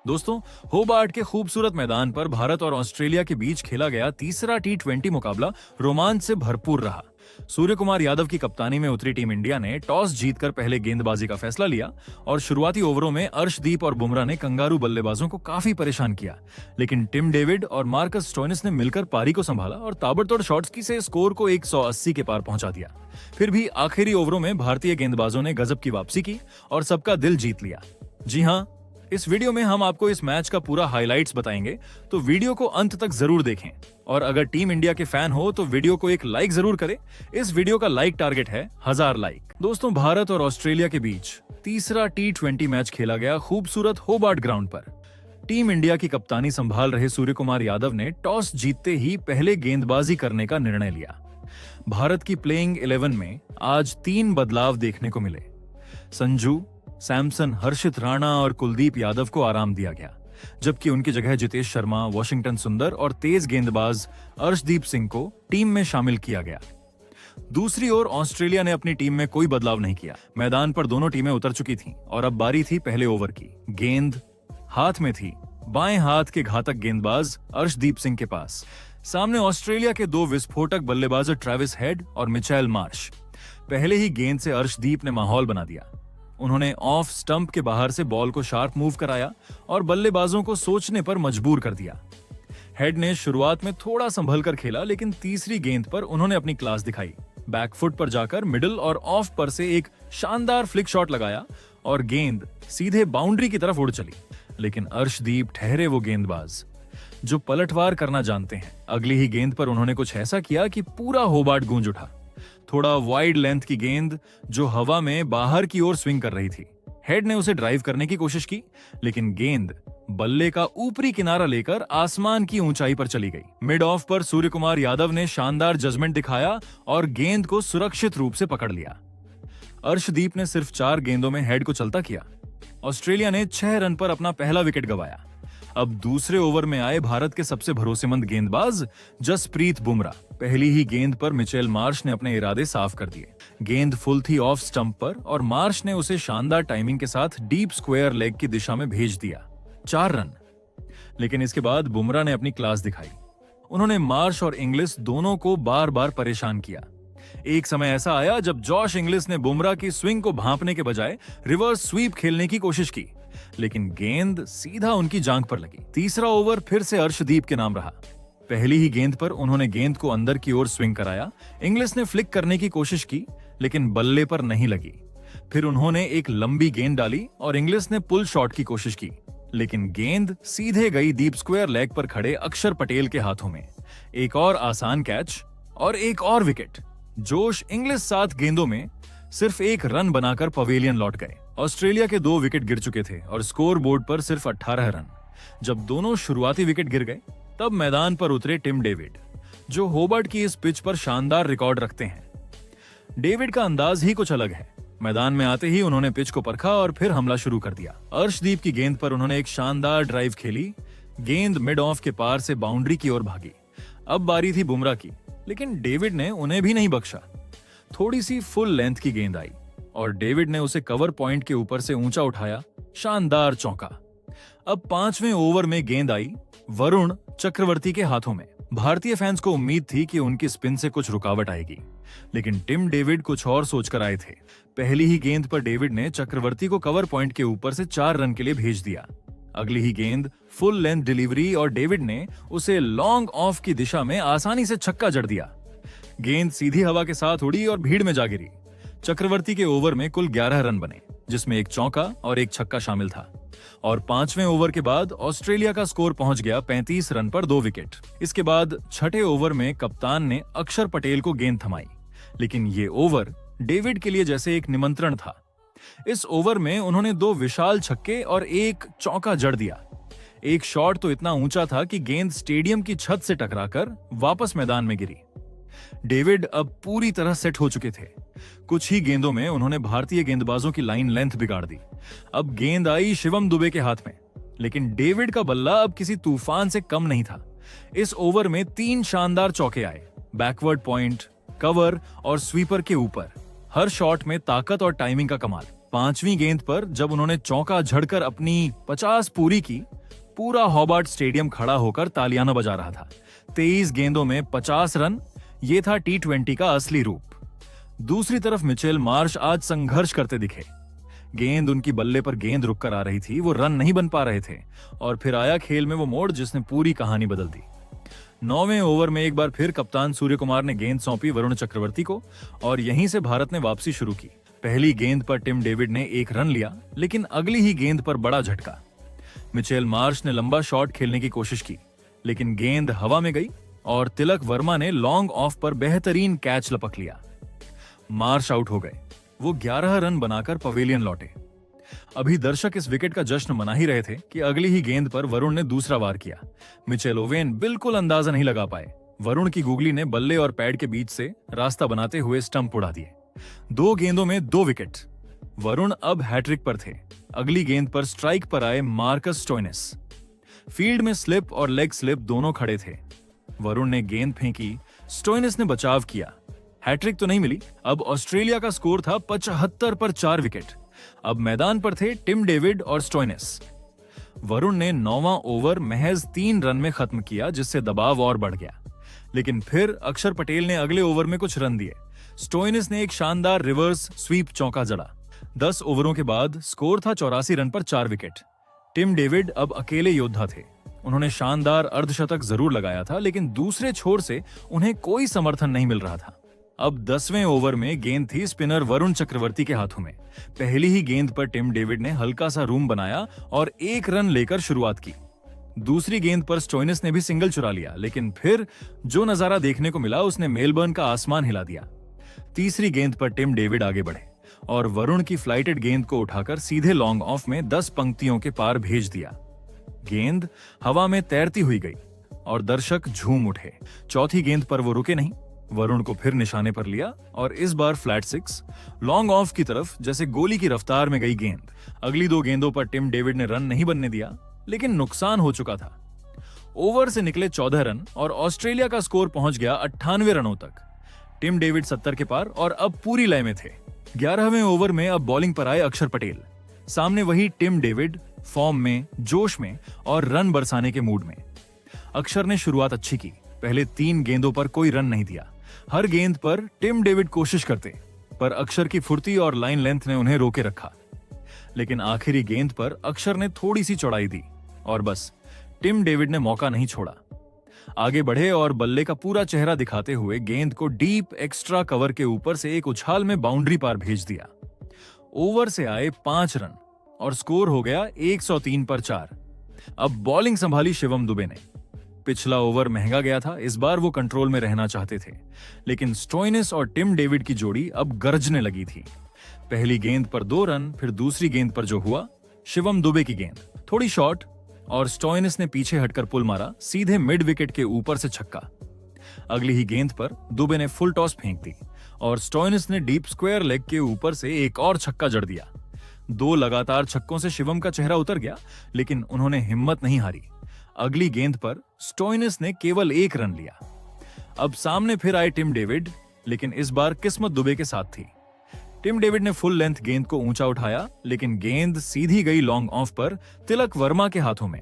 दोस्तों, होबार्ट के खूबसूरत मैदान पर भारत और ऑस्ट्रेलिया के बीच खेला गया तीसरा टी20 मुकाबला रोमांच से भरपूर रहा। सूर्य कुमार यादव की कप्तानी में उतरी टीम इंडिया ने टॉस जीतकर पहले गेंदबाजी का फैसला लिया और शुरुआती ओवरों में अर्शदीप और बुमराह ने कंगारू बल्लेबाजों को काफी परेशान किया। लेकिन टिम डेविड और मार्कस स्टोइनिस ने मिलकर पारी को संभाला और ताबड़तोड़ शॉट्स की से स्कोर को 180 के पार पहुंचा दिया। फिर भी आखिरी ओवरों में भारतीय गेंदबाजों ने गजब की वापसी की और सबका दिल जीत लिया। जी हां, इस वीडियो में हम आपको इस मैच का पूरा हाइलाइट्स बताएंगे, तो वीडियो को अंत तक जरूर देखें। और अगर टीम इंडिया के फैन हो तो वीडियो को एक लाइक जरूर करें। इस वीडियो का लाइक टारगेट है 1000 लाइक। दोस्तों, भारत और ऑस्ट्रेलिया के बीच तीसरा टी20 मैच खेला गया खूबसूरत होबार्ट ग्राउंड पर। टीम इंडिया की कप्तानी संभाल रहे सूर्य कुमार यादव ने टॉस जीतते ही पहले गेंदबाजी करने का निर्णय लिया। भारत की प्लेइंग 11 में आज 3 बदलाव देखने को मिले। संजू, सैमसन, हर्षित राणा और कुलदीप यादव को आराम दिया गया, जबकि उनकी जगह जितेश शर्मा, वॉशिंगटन सुंदर और तेज गेंदबाज अर्शदीप सिंह को टीम में शामिल किया गया। दूसरी ओर ऑस्ट्रेलिया ने अपनी टीम में कोई बदलाव नहीं किया। मैदान पर दोनों टीमें उतर चुकी थीं और अब बारी थी पहले ओवर की। गेंद हाथ में थी बाएं हाथ के घातक गेंदबाज अर्शदीप सिंह के पास। सामने ऑस्ट्रेलिया के 2 विस्फोटक बल्लेबाज ट्रेविस हेड और मिचेल मार्श। पहले ही गेंद से अर्शदीप ने माहौल बना दिया। उन्होंने ऑफ स्टंप के बाहर से बॉल को शार्प मूव कराया और बल्लेबाजों को सोचने पर मजबूर कर दिया। हेड ने शुरुआत में थोड़ा संभल कर खेला, लेकिन तीसरी गेंद पर उन्होंने अपनी क्लास दिखाई। बैकफुट पर जाकर मिडिल और ऑफ पर से एक शानदार फ्लिक शॉट लगाया और गेंद सीधे बाउंड्री की तरफ उड़ चली। लेकिन अर्शदीप ठहरे वो गेंदबाज जो पलटवार करना जानते हैं। अगली ही गेंद पर उन्होंने कुछ ऐसा किया कि पूरा होबार्ट गूंज उठा। थोड़ा वाइड लेंथ की गेंद जो हवा में बाहर की ओर स्विंग कर रही थी। हेड ने उसे ड्राइव करने की कोशिश की, लेकिन गेंद बल्ले का ऊपरी किनारा लेकर आसमान की ऊंचाई पर चली गई। मिड ऑफ पर सूर्य कुमार यादव ने शानदार जजमेंट दिखाया और गेंद को सुरक्षित रूप से पकड़ लिया। अर्शदीप ने सिर्फ 4 गेंदों में हेड को चलता किया। ऑस्ट्रेलिया ने 6 रन पर अपना पहला विकेट गंवाया। अब दूसरे ओवर में आए भारत के सबसे भरोसेमंद गेंदबाज जसप्रीत बुमराह। पहली ही गेंद पर मिचेल मार्श ने अपने इरादे साफ कर दिए। गेंद फुल थी ऑफ स्टंप पर और मार्श ने उसे शानदार टाइमिंग के साथ डीप स्क्वायर लेग की दिशा में भेज दिया। 4 रन। लेकिन इसके बाद बुमराह ने अपनी क्लास दिखाई। उन्होंने मार्श और इंग्लिस दोनों को बार बार परेशान किया। एक समय ऐसा आया जब जॉश इंग्लिस ने बुमराह की स्विंग को भांपने के बजाय रिवर्स स्वीप खेलने की कोशिश की, लेकिन गेंद सीधा उनकी जांघ पर लगी। तीसरा ओवर फिर से अर्शदीप के नाम रहा। पहली ही गेंद पर उन्होंने गेंद को अंदर की ओर स्विंग कराया। इंग्लिस ने फ्लिक करने की कोशिश की, लेकिन बल्ले पर नहीं लगी। फिर उन्होंने एक लंबी गेंद डाली और इंग्लिस ने पुल शॉट की कोशिश की, लेकिन गेंद सीधे गई डीप स्क्वायर लेग पर खड़े अक्षर पटेल के हाथों में। एक और आसान कैच और एक और विकेट। जोश इंग्लिस 7 गेंदों में सिर्फ 1 रन बनाकर पवेलियन लौट गए। ऑस्ट्रेलिया के 2 विकेट गिर चुके थे और स्कोर बोर्ड पर सिर्फ 18 रन। जब दोनों शुरुआती विकेट गिर गए, तब मैदान पर उतरे टिम डेविड, जो होबार्ट की इस पिच पर शानदार रिकॉर्ड रखते हैं। डेविड का अंदाज ही कुछ अलग है। मैदान में आते ही उन्होंने पिच को परखा और फिर हमला शुरू कर दिया। अर्शदीप की गेंद पर उन्होंने एक शानदार ड्राइव खेली। गेंद मिड ऑफ के पार से बाउंड्री की ओर भागी। अब बारी थी बुमराह की, लेकिन डेविड ने उन्हें भी नहीं बख्शा। थोड़ी सी फुल लेंथ की गेंद आई और डेविड ने उसे कवर पॉइंट के ऊपर से ऊंचा उठाया। शानदार चौका। अब 5वें ओवर में गेंद आई वरुण चक्रवर्ती के हाथों में। भारतीय फैंस को उम्मीद थी कि उनकी स्पिन से कुछ रुकावट आएगी, लेकिन टिम डेविड कुछ और सोचकर आए थे। पहली ही गेंद पर डेविड ने चक्रवर्ती को कवर पॉइंट के ऊपर से 4 रन के लिए भेज दिया। अगली ही गेंद फुल लेंथ डिलीवरी और डेविड ने उसे लॉन्ग ऑफ की दिशा में आसानी से छक्का जड़ दिया। गेंद सीधी हवा के साथ उड़ी और भीड़ में जा गिरी। चक्रवर्ती के ओवर में कुल 11 रन बने, जिसमें 1 चौका और 1 छक्का शामिल था। और 5वें ओवर के बाद ऑस्ट्रेलिया का स्कोर पहुंच गया 35 रन पर 2 विकेट। इसके बाद 6ठे ओवर में कप्तान ने अक्षर पटेल को गेंद थमाई, लेकिन ये ओवर डेविड के लिए जैसे एक निमंत्रण था। इस ओवर में उन्होंने 2 विशाल छक्के और 1 चौका जड़ दिया। एक शॉट तो इतना ऊंचा था कि गेंद स्टेडियम की छत से टकराकर वापस मैदान में गिरी। डेविड अब पूरी तरह सेट हो चुके थे। कुछ ही गेंदों में उन्होंने भारतीय गेंदबाजों की लाइन लेंथ बिगाड़ दी। अब गेंद आई शिवम दुबे के हाथ में, लेकिन डेविड का बल्ला अब किसी तूफान से कम नहीं था। इस ओवर में 3 शानदार चौके आए, बैकवर्ड पॉइंट, कवर और स्वीपर के ऊपर। हर शॉट में ताकत और टाइमिंग का कमाल। 5वीं गेंद पर जब उन्होंने चौका झड़कर अपनी 50 पूरी की, पूरा हॉबार्ट स्टेडियम खड़ा होकर तालियां बजा रहा था। 23 गेंदों में 50 रन, ये था T20 का असली रूप। दूसरी तरफ मिचेल मार्श आज संघर्ष करते दिखे। गेंद उनकी बल्ले पर गेंद रुक कर आ रही थी, वो रन नहीं बन पा रहे थे, और फिर आया खेल में वो मोड़ जिसने पूरी कहानी बदल दी। 9वें ओवर में एक बार फिर कप्तान सूर्य कुमार ने गेंद सौंपी वरुण चक्रवर्ती को, और यहीं से भारत ने वापसी शुरू की। पहली गेंद पर टिम डेविड ने 1 रन लिया, लेकिन अगली ही गेंद पर बड़ा झटका। मिचेल मार्श ने लंबा शॉट खेलने की कोशिश की, लेकिन गेंद हवा में गई और तिलक वर्मा ने लॉन्ग ऑफ पर बेहतरीन कैच लपक लिया। मार्श आउट हो गए। वो 11 रन बनाकर पवेलियन लौटे। अभी दर्शक इस विकेट का जश्न मना ही रहे थे कि अगली ही गेंद पर वरुण ने दूसरा वार किया। मिचेल ओवेन बिल्कुल अंदाजा नहीं लगा पाए। वरुण की गुगली ने बल्ले और पैड के बीच से रास्ता बनाते हुए स्टंप उड़ा दिए। 2 गेंदों में 2 विकेट। वरुण अब हैट्रिक पर थे। अगली गेंद पर स्ट्राइक पर आए मार्कस स्टोइनिस। फील्ड में स्लिप और लेग स्लिप दोनों खड़े थे। वरुण ने गेंद फेंकी, स्टोइनिस ने बचाव किया। हैट्रिक तो नहीं मिली। अब ऑस्ट्रेलिया का स्कोर था 75 पर 4 विकेट। अब मैदान पर थे टिम डेविड और स्टोइनिस। वरुण ने 9वां ओवर महज 3 रन में खत्म किया, जिससे दबाव और बढ़ गया। लेकिन फिर अक्षर पटेल ने अगले ओवर में कुछ रन दिए। स्टोइनिस ने एक शानदार रिवर्स स्वीप चौका जड़ा। 10 ओवरों के बाद स्कोर था 84 रन पर 4 विकेट। टिम डेविड अब अकेले योद्धा थे। उन्होंने शानदार अर्धशतक जरूर लगाया था, लेकिन दूसरे छोर से उन्हें कोई समर्थन नहीं मिल रहा था। अब 10वें ओवर में गेंद थी स्पिनर वरुण चक्रवर्ती के हाथों में। पहली ही गेंद पर टिम डेविड ने हल्का सा रूम बनाया और 1 रन लेकर शुरुआत की। दूसरी गेंद पर स्टोइनिस ने भी सिंगल चुरा लिया, लेकिन फिर जो नजारा देखने को मिला उसने मेलबर्न का आसमान हिला दिया। तीसरी गेंद पर टिम डेविड आगे बढ़े और वरुण की फ्लाइटेड गेंद को उठाकर सीधे लॉन्ग ऑफ में 10 पंक्तियों के पार भेज दिया। गेंद हवा में तैरती हुई गई और दर्शक झूम उठे। चौथी गेंद पर वो रुके नहीं। वरुण को फिर निशाने पर लिया और इस बार फ्लैट 6 लॉन्ग ऑफ की तरफ जैसे गोली की रफ्तार में गई गेंद। अगली 2 गेंदों पर टिम डेविड ने रन नहीं बनने दिया, लेकिन नुकसान हो चुका था। ओवर से निकले 14 रन और ऑस्ट्रेलिया का स्कोर पहुंच गया 98 रनों तक। टिम डेविड 70 के पार और अब पूरी लय में थे। 11वें ओवर में अब बॉलिंग पर आए अक्षर पटेल। सामने वही टिम डेविड, फॉर्म में, जोश में और रन बरसाने के मूड में। अक्षर ने शुरुआत अच्छी की। पहले 3 गेंदों पर कोई रन नहीं दिया। हर गेंद पर टिम डेविड कोशिश करते, पर अक्षर की फुर्ती और लाइन लेंथ ने उन्हें रोके रखा। लेकिन आखिरी गेंद पर अक्षर ने थोड़ी सी चौड़ाई दी और बस टिम डेविड ने मौका नहीं छोड़ा। आगे बढ़े और बल्ले का पूरा चेहरा दिखाते हुए गेंद को डीप एक्स्ट्रा कवर के ऊपर से एक उछाल में बाउंड्री पार भेज दिया। ओवर से आए 5 रन और स्कोर हो गया 103 पर 4। अब बॉलिंग संभाली शिवम दुबे ने। पिछला ओवर महंगा गया था, इस बार वो कंट्रोल में रहना चाहते थे, लेकिन स्टोइनिस और टिम डेविड की जोड़ी अब गरजने लगी थी। पहली गेंद पर 2 रन, फिर दूसरी गेंद पर जो हुआ, शिवम दुबे की गेंद थोड़ी शॉर्ट और स्टोइनिस ने पीछे हटकर पुल मारा, सीधे मिड विकेट के ऊपर से छक्का। अगली ही गेंद पर दुबे ने फुल टॉस फेंक दी और स्टोइनिस ने डीप स्क्वायर लेग के ऊपर से एक और छक्का जड़ दिया। 2 लगातार छक्कों से शिवम का चेहरा उतर गया, लेकिन उन्होंने हिम्मत नहीं हारी। अगली गेंद पर स्टोइनिस ने केवल 1 रन लिया। अब सामने फिर आए टिम डेविड, लेकिन इस बार किस्मत दुबे के साथ थी। टिम डेविड ने फुल लेंथ गेंद को ऊंचा उठाया, लेकिन गेंद सीधी गई लॉन्ग ऑफ पर तिलक वर्मा के हाथों में।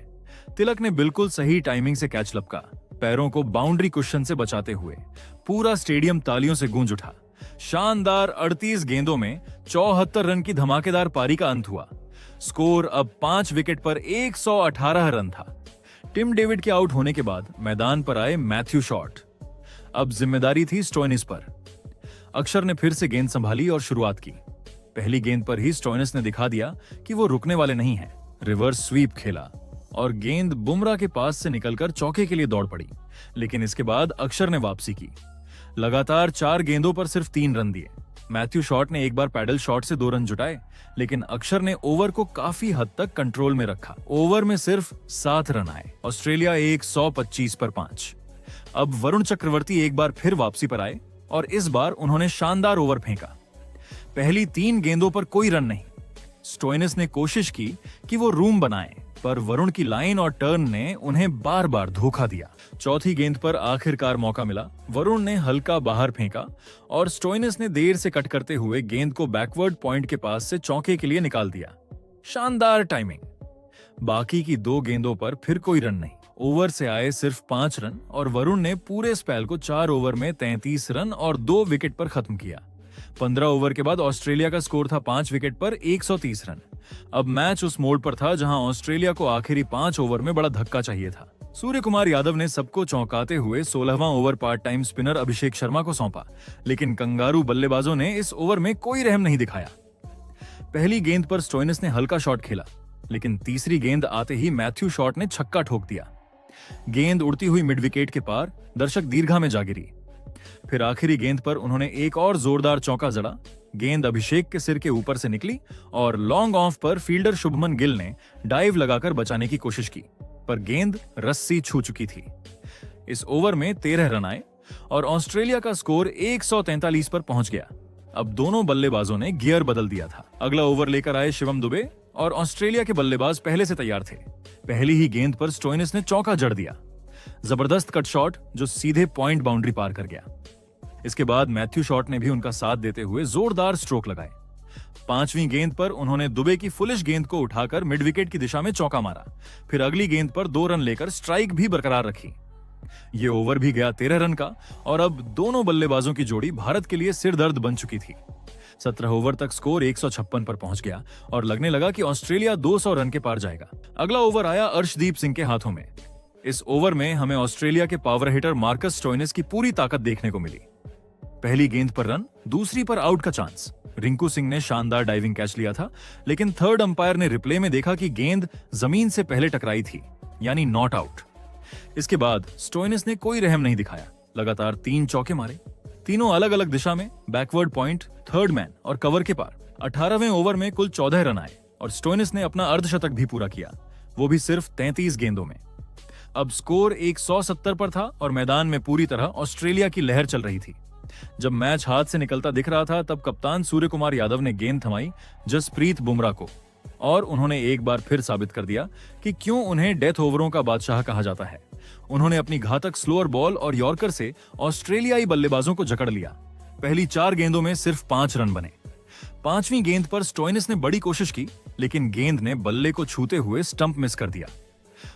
तिलक ने बिल्कुल सही टाइमिंग से कैच लपका, पैरों को बाउंड्री कुशन से बचाते हुए। पूरा स्टेडियम तालियों से गूंज उठा। शानदार 38 गेंदों में 74 रन की धमाकेदार पारी का अंत हुआ। स्कोर अब 5 विकेट पर 118 रन था। टिम डेविड के आउट होने के बाद मैदान पर आए मैथ्यू शॉर्ट। अब जिम्मेदारी थी स्टोइनिस पर। अक्षर ने फिर से गेंद संभाली और शुरुआत की। पहली गेंद पर ही स्टोइनिस ने दिखा दिया कि वो रुकने वाले नहीं हैं। रिवर्स स्वीप खेला और गेंद बुमराह के पास से निकलकर चौके के लिए दौड़ पड़ी, लेकिन इसके बाद अक्षर ने वापसी की। लगातार 4 गेंदों पर सिर्फ 3 रन दिए। मैथ्यू शॉर्ट ने एक बार पैडल शॉट से 2 रन जुटाए, लेकिन अक्षर ने ओवर को काफी हद तक कंट्रोल में रखा। ओवर में सिर्फ 7 रन आए। ऑस्ट्रेलिया 125 पर 5। अब वरुण चक्रवर्ती एक बार फिर वापसी पर आए और इस बार उन्होंने शानदार ओवर फेंका। पहली 3 गेंदों पर कोई रन नहीं। स्टोइनिस ने कोशिश की कि वो रूम बनाएं, पर वरुण की लाइन और टर्न ने उन्हें बार बार धोखा दिया। चौथी गेंद पर आखिरकार मौका मिला। वरुण ने हल्का बाहर फेंका और स्टोइनिस ने देर से कट करते हुए गेंद को बैकवर्ड पॉइंट के पास से चौके के लिए निकाल दिया। शानदार टाइमिंग। बाकी की 2 गेंदों पर फिर कोई रन नहीं। ओवर से आए सिर्फ 5 रन और वरुण ने पूरे स्पेल को 4 ओवर में 33 रन और 2 विकेट पर खत्म किया। 15 ओवर के बाद ऑस्ट्रेलिया का स्कोर था 5 विकेट पर 130 रन। अब मैच उस मोड़ पर था जहां ऑस्ट्रेलिया को आखिरी 5 ओवर में बड़ा धक्का चाहिए था। सूर्य कुमार यादव ने सबको चौंकाते हुए 16वां over part time spinner Abhishek Sharma को सौंपा, लेकिन कंगारू बल्लेबाजों ने इस ओवर में कोई रहम नहीं दिखाया। पहली गेंद पर स्टोइनिस ने हल्का शॉट खेला, लेकिन तीसरी गेंद आते ही मैथ्यू शॉट ने छक्का ठोक दिया। गेंद उड़ती हुई मिड विकेट के पार दर्शक दीर्घा में जा गिरी। फिर आखिरी गेंद पर उन्होंने एक और जोरदार चौका जड़ा। गेंद अभिषेक के सिर के ऊपर से निकली और लॉन्ग ऑफ पर फील्डर शुभमन गिल ने डाइव लगाकर बचाने की कोशिश की, पर गेंद रस्सी छू चुकी थी। इस ओवर में 13 रन आए और ऑस्ट्रेलिया का स्कोर 143 पर पहुंच गया। अब दोनों बल्लेबाजों ने गियर बदल दिया था। अगला ओवर लेकर आए शिवम दुबे और ऑस्ट्रेलिया के बल्लेबाज पहले से तैयार थे। पहली ही गेंद पर स्टोइनिस ने चौका जड़ दिया। जबरदस्त कट शॉट जो सीधे पॉइंट बाउंड्री पार कर गया। इसके बाद मैथ्यू शॉट ने भी उनका साथ देते हुए जोरदार स्ट्रोक लगाए। 5वीं गेंद पर उन्होंने दुबे की फुलिश गेंद को उठाकर मिड विकेट की दिशा में चौका मारा। फिर अगली गेंद पर 2 रन लेकर स्ट्राइक भी बरकरार रखी। ये ओवर भी गया 13 रन का और अब दोनों बल्लेबाजों की जोड़ी भारत के लिए सिरदर्द बन चुकी थी। 17 ओवर तक स्कोर 156 पर पहुंच गया और लगने लगा कि ऑस्ट्रेलिया 200 रन के पार जाएगा। अगला ओवर आया अर्शदीप सिंह के हाथों में। इस ओवर में हमें ऑस्ट्रेलिया के पावर हिटर मार्कस स्टोइनिस की पूरी ताकत देखने को मिली। पहली गेंद पर रन, दूसरी पर आउट का चांस। रिंकू सिंह ने शानदार डाइविंग कैच लिया था, लेकिन थर्ड अंपायर ने रिप्ले में देखा कि गेंद जमीन से पहले टकराई थी, यानी नॉट आउट। इसके बाद स्टोइनिस ने कोई रहम नहीं दिखाया। लगातार 3 चौके मारे, तीनों अलग अलग दिशा में, बैकवर्ड पॉइंट, थर्ड मैन और कवर के पार। 18वें ओवर में कुल 14 रन आए और स्टोइनिस ने अपना अर्धशतक भी पूरा किया, वो भी सिर्फ 33 गेंदों में। अब स्कोर 170 पर था और मैदान में पूरी तरह ऑस्ट्रेलिया की लहर चल रही थी। जब मैच हाथ से निकलता दिख रहा था तब कप्तान सूर्य कुमार यादव ने गेंद थमाई जसप्रीत बुमराह को और उन्होंने एक बार फिर साबित कर दिया कि क्यों उन्हें डेथ ओवरों का बादशाह कहा जाता है। उन्होंने अपनी घातक स्लोअर बॉल और यॉर्कर से ऑस्ट्रेलियाई बल्लेबाजों को जकड़ लिया। पहली 4 गेंदों में सिर्फ 5 रन बने। 5वीं गेंद पर स्टोइनिस ने बड़ी कोशिश की, लेकिन गेंद ने बल्ले को छूते हुए स्टंप मिस कर दिया।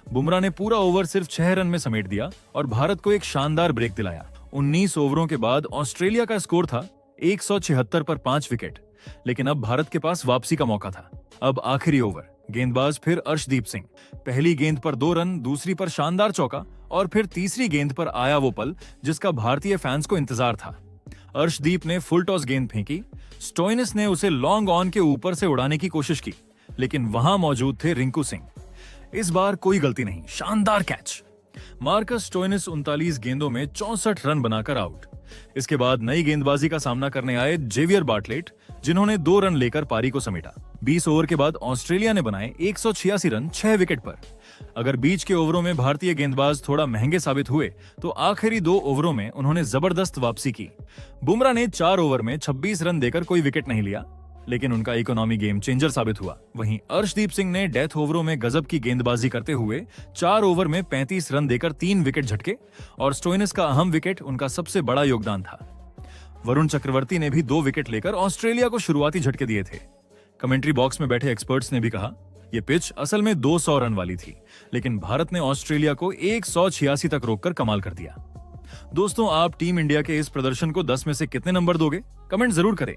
बुमराह ने पूरा ओवर सिर्फ 6 रन में समेट दिया और भारत को एक शानदार ब्रेक दिलाया। 19 ओवरों के बाद ऑस्ट्रेलिया का स्कोर था 176 पर 5 विकेट, लेकिन अब भारत के पास वापसी का मौका था। अब आखिरी ओवर, गेंदबाज फिर अर्शदीप सिंह। पहली गेंद पर 2 रन, दूसरी पर शानदार चौका और फिर तीसरी गेंद पर आया वो पल जिसका भारतीय फैंस को इंतजार था। अर्शदीप ने फुल टॉस गेंद फेंकी। स्टोइनिस ने उसे लॉन्ग ऑन के ऊपर से उड़ाने की कोशिश की, लेकिन वहां मौजूद थे रिंकू सिंह। इस बार कोई गलती नहीं, शानदार कैच। मार्कस स्टोइनिस 39 गेंदों में 64 रन बनाकर आउट। इसके बाद नई गेंदबाजी का सामना करने आए जेवियर बार्टलेट, जिन्होंने 2 रन लेकर पारी को समेटा। 20 ओवर के बाद ऑस्ट्रेलिया ने बनाए 186 रन 6 विकेट पर। अगर बीच के ओवरों में भारतीय गेंदबाज थोड़ा महंगे साबित हुए तो आखिरी 2 ओवरों में उन्होंने जबरदस्त वापसी की। बुमराह ने 4 ओवर में 26 रन देकर कोई विकेट नहीं लिया, लेकिन उनका इकोनॉमी गेम चेंजर साबित हुआ। वहीं अर्शदीप सिंह ने डेथ ओवरों में गजब की गेंदबाजी करते हुए 4 ओवर में 35 रन देकर 3 विकेट झटके और स्टोइनिस का अहम विकेट उनका सबसे बड़ा योगदान था। वरुण चक्रवर्ती ने भी 2 विकेट लेकर ऑस्ट्रेलिया को शुरुआती झटके दिए थे। कमेंट्री बॉक्स में बैठे एक्सपर्ट्स ने भी कहा, यह पिच असल में 200 रन वाली थी, लेकिन भारत ने ऑस्ट्रेलिया को 186 तक रोककर कमाल कर दिया। दोस्तों, आप टीम इंडिया के इस प्रदर्शन को 10 में से कितने नंबर दोगे? कमेंट जरूर करें।